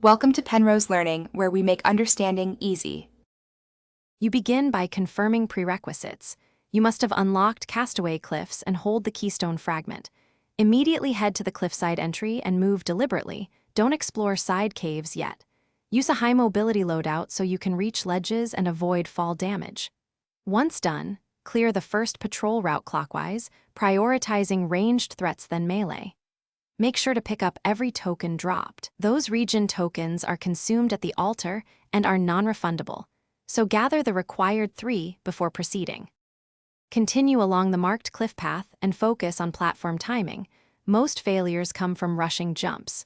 Welcome to Penrose Learning, where we make understanding easy. You begin by confirming prerequisites. You must have unlocked Castaway Cliffs and hold the Keystone fragment. Immediately head to the cliffside entry and move deliberately. Don't explore side caves yet. Use a high mobility loadout so you can reach ledges and avoid fall damage. Once done, clear the first patrol route clockwise, prioritizing ranged threats than melee. Make sure to pick up every token dropped. Those region tokens are consumed at the altar and are non-refundable, so gather the required 3 before proceeding. Continue along the marked cliff path and focus on platform timing. Most failures come from rushing jumps.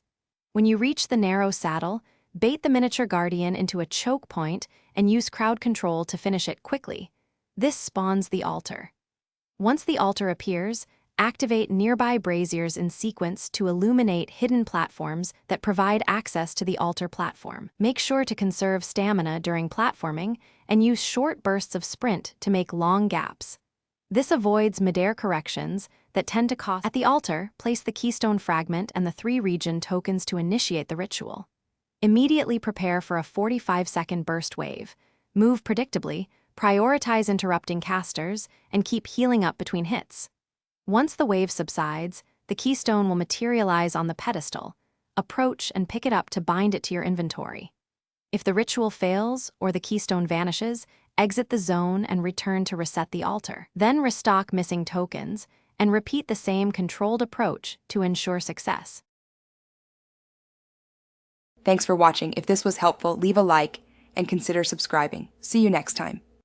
When you reach the narrow saddle, bait the miniature guardian into a choke point and use crowd control to finish it quickly. This spawns the altar. Once the altar appears, activate nearby braziers in sequence to illuminate hidden platforms that provide access to the altar platform. Make sure to conserve stamina during platforming and use short bursts of sprint to make long gaps. This avoids midair corrections that tend to cost. At the altar, place the Keystone fragment and the 3 region tokens to initiate the ritual. Immediately prepare for a 45-second burst wave. Move predictably, prioritize interrupting casters, and keep healing up between hits. Once the wave subsides, the Keystone will materialize on the pedestal. Approach and pick it up to bind it to your inventory. If the ritual fails or the Keystone vanishes, exit the zone and return to reset the altar. Then restock missing tokens and repeat the same controlled approach to ensure success. Thanks for watching. If this was helpful, leave a like and consider subscribing. See you next time.